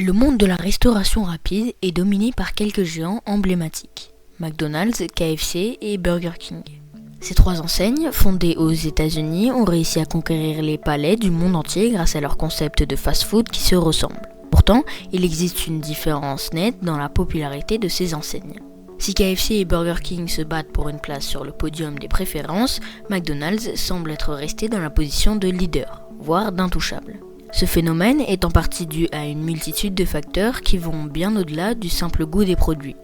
Le monde de la restauration rapide est dominé par quelques géants emblématiques, McDonald's, KFC et Burger King. Ces trois enseignes, fondées aux États-Unis, ont réussi à conquérir les palais du monde entier grâce à leur concept de fast-food qui se ressemblent. Pourtant, il existe une différence nette dans la popularité de ces enseignes. Si KFC et Burger King se battent pour une place sur le podium des préférences, McDonald's semble être resté dans la position de leader, voire d'intouchable. Ce phénomène est en partie dû à une multitude de facteurs qui vont bien au-delà du simple goût des produits.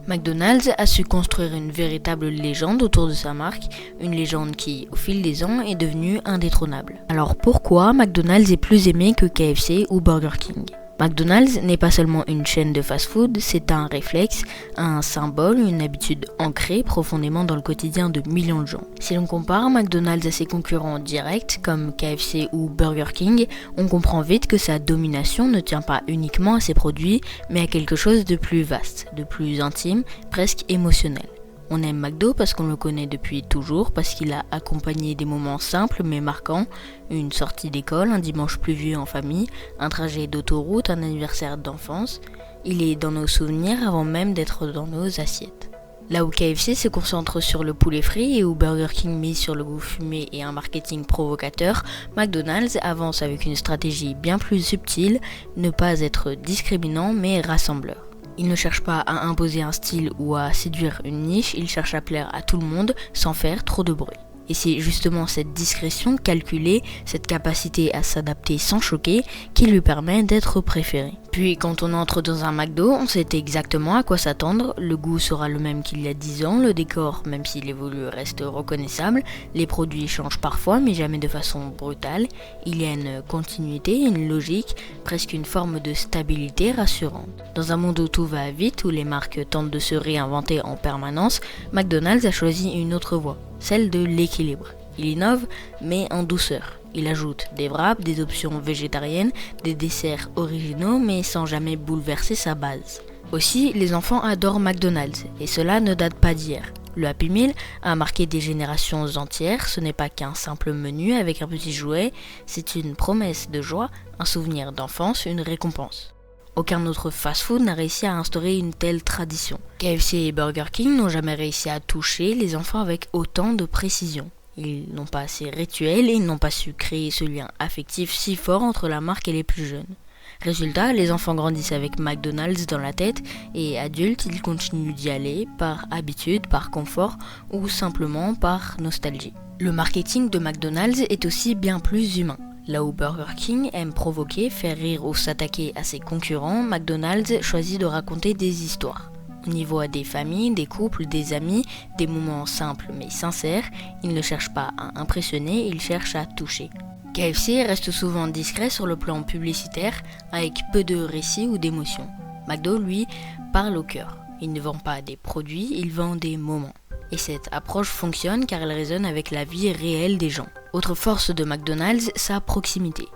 McDonald's a su construire une véritable légende autour de sa marque, une légende qui, au fil des ans, est devenue indétrônable. Alors pourquoi McDonald's est plus aimé que KFC ou Burger King ? McDonald's n'est pas seulement une chaîne de fast-food, c'est un réflexe, un symbole, une habitude ancrée profondément dans le quotidien de millions de gens. Si l'on compare McDonald's à ses concurrents directs comme KFC ou Burger King, on comprend vite que sa domination ne tient pas uniquement à ses produits, mais à quelque chose de plus vaste, de plus intime, presque émotionnel. On aime McDo parce qu'on le connaît depuis toujours, parce qu'il a accompagné des moments simples mais marquants, une sortie d'école, un dimanche pluvieux en famille, un trajet d'autoroute, un anniversaire d'enfance. Il est dans nos souvenirs avant même d'être dans nos assiettes. Là où KFC se concentre sur le poulet frit et où Burger King mise sur le goût fumé et un marketing provocateur, McDonald's avance avec une stratégie bien plus subtile, ne pas être discriminant mais rassembleur. Il ne cherche pas à imposer un style ou à séduire une niche, il cherche à plaire à tout le monde sans faire trop de bruit. Et c'est justement cette discrétion calculée, cette capacité à s'adapter sans choquer, qui lui permet d'être préféré. Puis quand on entre dans un McDo, on sait exactement à quoi s'attendre, le goût sera le même qu'il y a 10 ans, le décor, même s'il évolue, reste reconnaissable, les produits changent parfois mais jamais de façon brutale, il y a une continuité, une logique, presque une forme de stabilité rassurante. Dans un monde où tout va vite, où les marques tentent de se réinventer en permanence, McDonald's a choisi une autre voie, celle de l'équilibre. Il innove, mais en douceur. Il ajoute des wraps, des options végétariennes, des desserts originaux, mais sans jamais bouleverser sa base. Aussi, les enfants adorent McDonald's, et cela ne date pas d'hier. Le Happy Meal a marqué des générations entières, ce n'est pas qu'un simple menu avec un petit jouet, c'est une promesse de joie, un souvenir d'enfance, une récompense. Aucun autre fast-food n'a réussi à instaurer une telle tradition. KFC et Burger King n'ont jamais réussi à toucher les enfants avec autant de précision. Ils n'ont pas assez rituel et ils n'ont pas su créer ce lien affectif si fort entre la marque et les plus jeunes. Résultat, les enfants grandissent avec McDonald's dans la tête et adultes, ils continuent d'y aller par habitude, par confort ou simplement par nostalgie. Le marketing de McDonald's est aussi bien plus humain. Là où Burger King aime provoquer, faire rire ou s'attaquer à ses concurrents, McDonald's choisit de raconter des histoires. On y voit des familles, des couples, des amis, des moments simples mais sincères. Il ne cherche pas à impressionner, il cherche à toucher. KFC reste souvent discret sur le plan publicitaire, avec peu de récits ou d'émotions. McDo, lui, parle au cœur. Il ne vend pas des produits, il vend des moments. Et cette approche fonctionne car elle résonne avec la vie réelle des gens. Autre force de McDonald's, sa proximité.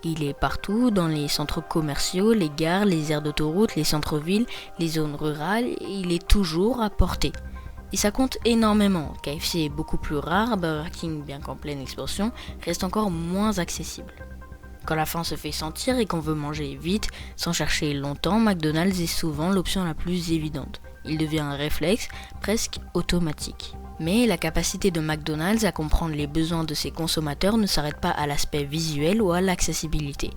Il est partout, dans les centres commerciaux, les gares, les aires d'autoroute, les centres-villes, les zones rurales, et il est toujours à portée. Et ça compte énormément. KFC est beaucoup plus rare, Burger King, bien qu'en pleine expansion, reste encore moins accessible. Quand la faim se fait sentir et qu'on veut manger vite, sans chercher longtemps, McDonald's est souvent l'option la plus évidente. Il devient un réflexe, presque automatique. Mais la capacité de McDonald's à comprendre les besoins de ses consommateurs ne s'arrête pas à l'aspect visuel ou à l'accessibilité.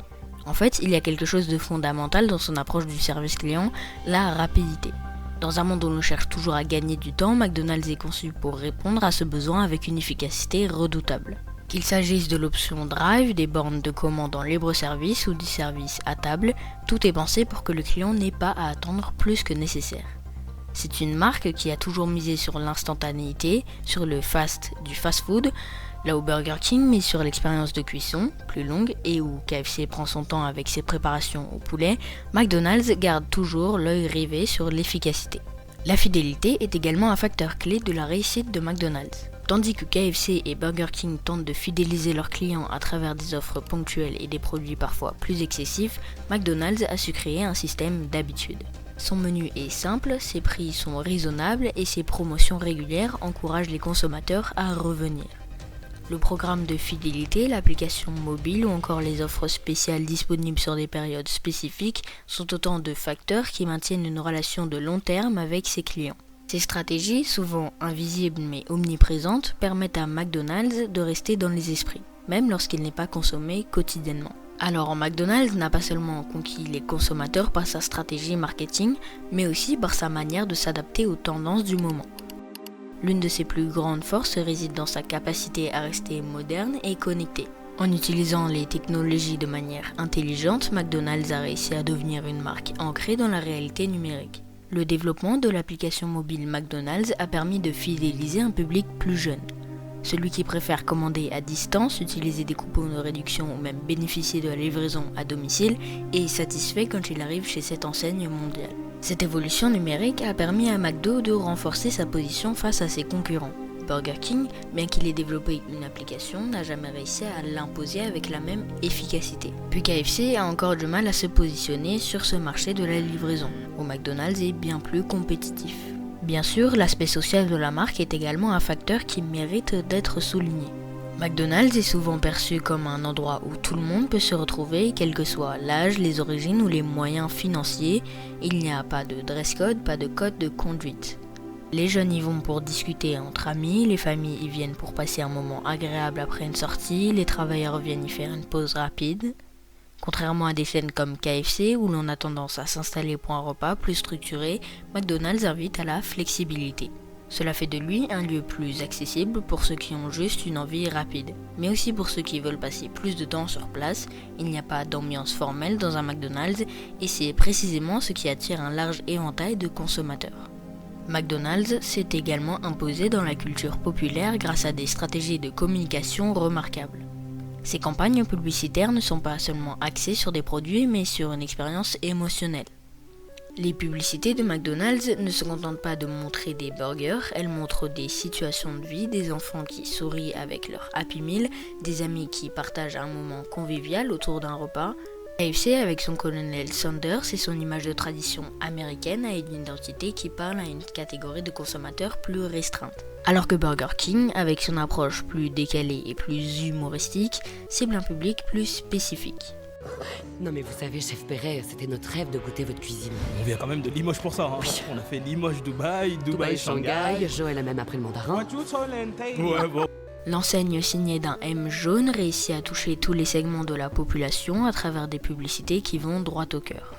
En fait, il y a quelque chose de fondamental dans son approche du service client, la rapidité. Dans un monde où l'on cherche toujours à gagner du temps, McDonald's est conçu pour répondre à ce besoin avec une efficacité redoutable. Qu'il s'agisse de l'option Drive, des bornes de commande en libre-service ou du service à table, tout est pensé pour que le client n'ait pas à attendre plus que nécessaire. C'est une marque qui a toujours misé sur l'instantanéité, sur le fast du fast-food, là où Burger King mise sur l'expérience de cuisson, plus longue, et où KFC prend son temps avec ses préparations au poulet, McDonald's garde toujours l'œil rivé sur l'efficacité. La fidélité est également un facteur clé de la réussite de McDonald's. Tandis que KFC et Burger King tentent de fidéliser leurs clients à travers des offres ponctuelles et des produits parfois plus excessifs, McDonald's a su créer un système d'habitude. Son menu est simple, ses prix sont raisonnables et ses promotions régulières encouragent les consommateurs à revenir. Le programme de fidélité, l'application mobile ou encore les offres spéciales disponibles sur des périodes spécifiques sont autant de facteurs qui maintiennent une relation de long terme avec ses clients. Ces stratégies, souvent invisibles mais omniprésentes, permettent à McDonald's de rester dans les esprits, même lorsqu'il n'est pas consommé quotidiennement. Alors McDonald's n'a pas seulement conquis les consommateurs par sa stratégie marketing, mais aussi par sa manière de s'adapter aux tendances du moment. L'une de ses plus grandes forces réside dans sa capacité à rester moderne et connecté. En utilisant les technologies de manière intelligente, McDonald's a réussi à devenir une marque ancrée dans la réalité numérique. Le développement de l'application mobile McDonald's a permis de fidéliser un public plus jeune. Celui qui préfère commander à distance, utiliser des coupons de réduction ou même bénéficier de la livraison à domicile est satisfait quand il arrive chez cette enseigne mondiale. Cette évolution numérique a permis à McDo de renforcer sa position face à ses concurrents. Burger King, bien qu'il ait développé une application, n'a jamais réussi à l'imposer avec la même efficacité. Puis KFC a encore du mal à se positionner sur ce marché de la livraison, où McDonald's est bien plus compétitif. Bien sûr, l'aspect social de la marque est également un facteur qui mérite d'être souligné. McDonald's est souvent perçu comme un endroit où tout le monde peut se retrouver, quel que soit l'âge, les origines ou les moyens financiers. Il n'y a pas de dress code, pas de code de conduite. Les jeunes y vont pour discuter entre amis, les familles y viennent pour passer un moment agréable après une sortie, les travailleurs viennent y faire une pause rapide. Contrairement à des chaînes comme KFC où l'on a tendance à s'installer pour un repas plus structuré, McDonald's invite à la flexibilité. Cela fait de lui un lieu plus accessible pour ceux qui ont juste une envie rapide, mais aussi pour ceux qui veulent passer plus de temps sur place. Il n'y a pas d'ambiance formelle dans un McDonald's et c'est précisément ce qui attire un large éventail de consommateurs. McDonald's s'est également imposé dans la culture populaire grâce à des stratégies de communication remarquables. Ces campagnes publicitaires ne sont pas seulement axées sur des produits, mais sur une expérience émotionnelle. Les publicités de McDonald's ne se contentent pas de montrer des burgers, elles montrent des situations de vie, des enfants qui sourient avec leur Happy Meal, des amis qui partagent un moment convivial autour d'un repas. KFC, avec son colonel Sanders et son image de tradition américaine, a une identité qui parle à une catégorie de consommateurs plus restreinte. Alors que Burger King, avec son approche plus décalée et plus humoristique, cible un public plus spécifique. Non mais vous savez, chef Perret, c'était notre rêve de goûter votre cuisine. On vient quand même de Limoges pour ça, hein. Oui. On a fait Limoges-Dubaï, Dubaï-Shanghai, Dubaï-Shanghai. Joël a même appris le mandarin. Ouais, bon. L'enseigne signée d'un M jaune réussit à toucher tous les segments de la population à travers des publicités qui vont droit au cœur.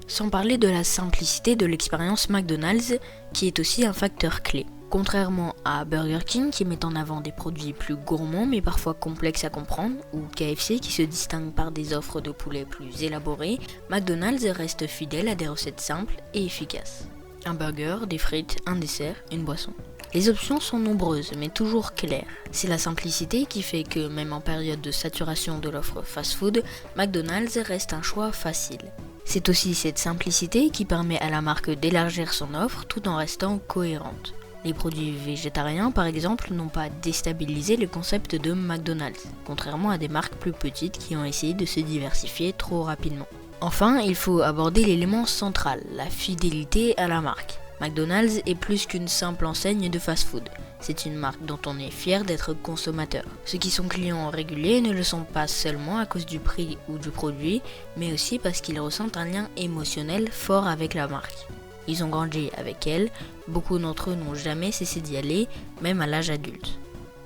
Sans parler de la simplicité de l'expérience McDonald's, qui est aussi un facteur clé. Contrairement à Burger King qui met en avant des produits plus gourmands mais parfois complexes à comprendre, ou KFC qui se distingue par des offres de poulet plus élaborées, McDonald's reste fidèle à des recettes simples et efficaces. Un burger, des frites, un dessert, une boisson. Les options sont nombreuses mais toujours claires. C'est la simplicité qui fait que même en période de saturation de l'offre fast-food, McDonald's reste un choix facile. C'est aussi cette simplicité qui permet à la marque d'élargir son offre tout en restant cohérente. Les produits végétariens, par exemple, n'ont pas déstabilisé le concept de McDonald's, contrairement à des marques plus petites qui ont essayé de se diversifier trop rapidement. Enfin, il faut aborder l'élément central, la fidélité à la marque. McDonald's est plus qu'une simple enseigne de fast-food. C'est une marque dont on est fier d'être consommateur. Ceux qui sont clients réguliers ne le sont pas seulement à cause du prix ou du produit, mais aussi parce qu'ils ressentent un lien émotionnel fort avec la marque. Ils ont grandi avec elle, beaucoup d'entre eux n'ont jamais cessé d'y aller, même à l'âge adulte.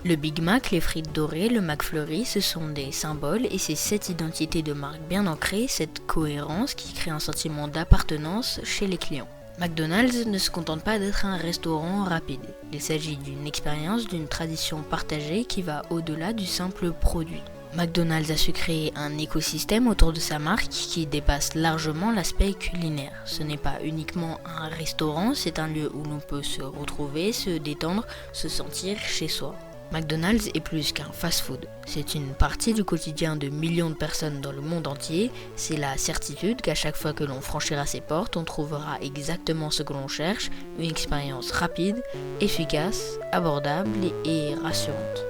Le Big Mac, les frites dorées, le McFlurry, ce sont des symboles et c'est cette identité de marque bien ancrée, cette cohérence qui crée un sentiment d'appartenance chez les clients. McDonald's ne se contente pas d'être un restaurant rapide. Il s'agit d'une expérience, d'une tradition partagée qui va au-delà du simple produit. McDonald's a su créer un écosystème autour de sa marque qui dépasse largement l'aspect culinaire. Ce n'est pas uniquement un restaurant, c'est un lieu où l'on peut se retrouver, se détendre, se sentir chez soi. McDonald's est plus qu'un fast-food. C'est une partie du quotidien de millions de personnes dans le monde entier. C'est la certitude qu'à chaque fois que l'on franchira ses portes, on trouvera exactement ce que l'on cherche, une expérience rapide, efficace, abordable et rassurante.